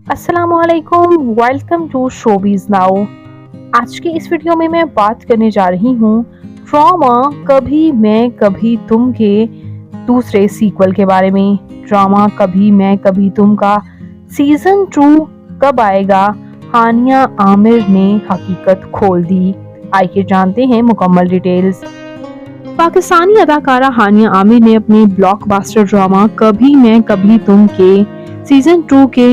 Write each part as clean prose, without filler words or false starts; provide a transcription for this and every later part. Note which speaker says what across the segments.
Speaker 1: السلام علیکم، welcome to showbiz now. آج کی اس ویڈیو میں بات کرنے جا رہی ہوں ڈرامہ کبھی میں کبھی تم کے دوسرے سیکول کے بارے میں۔ ڈرامہ کبھی میں کبھی تم کا سیزن 2 کب آئے گا؟ ہانیہ عامر نے حقیقت کھول دی۔ آئیے جانتے ہیں مکمل ڈیٹیلز۔ پاکستانی اداکارہ ہانیہ عامر نے اپنے بلاک باسٹر ڈرامہ کبھی میں کبھی تم کے سیزن 2 کے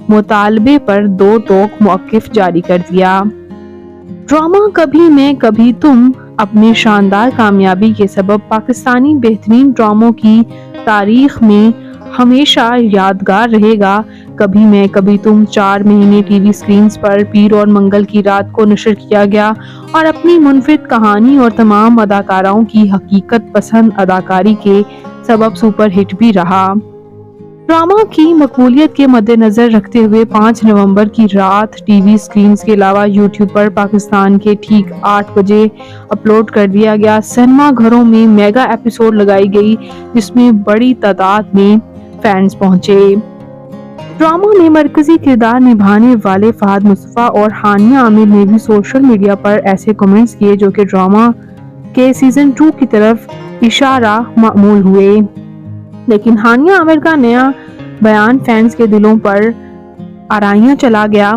Speaker 1: مطالبے پر دو ٹوک موقف جاری کر دیا۔ ڈرامہ کبھی میں کبھی تم اپنے شاندار کامیابی کے سبب پاکستانی بہترین ڈراموں کی تاریخ میں ہمیشہ یادگار رہے گا۔ کبھی میں کبھی تم 4 مہینے ٹی وی سکرینز پر پیر اور منگل کی رات کو نشر کیا گیا اور اپنی منفرد کہانی اور تمام اداکاروں کی حقیقت پسند اداکاری کے سبب سپر ہٹ بھی رہا۔ ڈرامہ کی مقبولیت کے مد نظر رکھتے ہوئے 5 نومبر کی رات ٹی وی سکرینز کے علاوہ یوٹیوب پر پاکستان کے ٹھیک 8 بجے اپلوڈ کر دیا گیا۔ سنیما گھروں میں میگا ایپیسوڈ لگائی گئی جس میں بڑی تعداد میں فینز پہنچے۔ ڈرامہ میں مرکزی کردار نبھانے والے فہد مصطفیٰ اور ہانیہ عامر نے بھی سوشل میڈیا پر ایسے کمنٹس کیے جو کہ ڈرامہ کے سیزن 2 کی طرف اشارہ معمول ہوئے، لیکن ہانیہ عامر کا نیا بیان فینز کے دلوں پر آرائیاں چلا گیا۔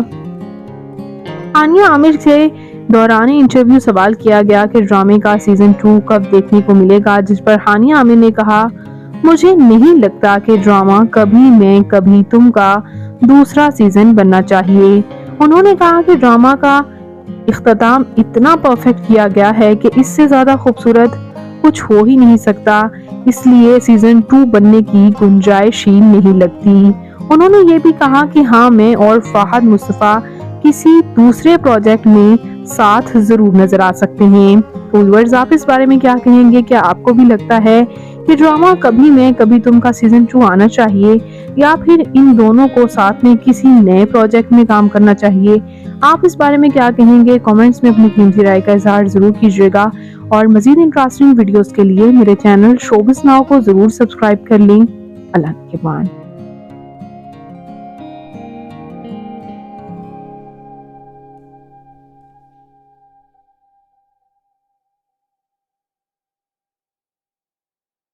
Speaker 1: ہانیہ عامر سے دوران انٹرویو سوال کیا گیا کہ ڈرامے کا سیزن 2 کب دیکھنے کو ملے گا، جس پر ہانیہ عامر نے کہا، مجھے نہیں لگتا کہ ڈرامہ کبھی میں کبھی تم کا دوسرا سیزن بننا چاہیے۔ انہوں نے کہا کہ ڈرامہ کا اختتام اتنا پرفیکٹ کیا گیا ہے کہ اس سے زیادہ خوبصورت کچھ ہو ہی نہیں سکتا، اس لیے سیزن 2 بننے کی گنجائش ہی نہیں لگتی۔ انہوں نے یہ بھی کہا کہ ہاں، میں اور فہد مصطفیٰ کسی دوسرے پروجیکٹ میں ساتھ ضرور نظر آ سکتے ہیں۔ ویورز، آپ اس بارے میں کیا کہیں گے؟ کیا آپ کو بھی لگتا ہے کہ ڈرامہ کبھی میں کبھی تم کا سیزن 2 آنا چاہیے یا پھر ان دونوں کو ساتھ میں کسی نئے پروجیکٹ میں کام کرنا چاہیے؟ آپ اس بارے میں کیا کہیں گے؟ کامنٹس میں اپنی قیمتی رائے کا اظہار ضرور کیجیے گا اور مزید انٹرسٹنگ ویڈیوز کے لیے میرے چینل شوبیز ناؤ کو ضرور سبسکرائب کر لیں۔ اللہ کے بعد